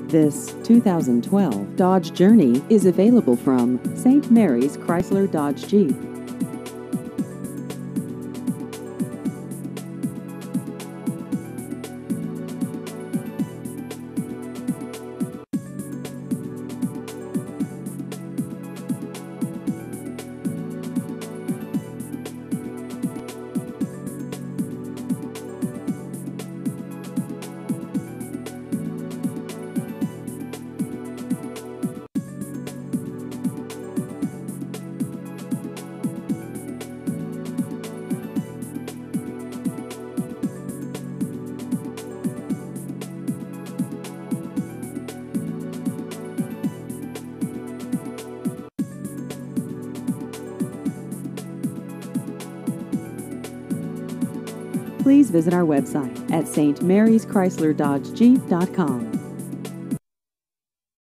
This 2012 Dodge Journey is available from St. Mary's Chrysler Dodge Jeep. Please visit our website at stmaryschryslerDodgeJeep.com.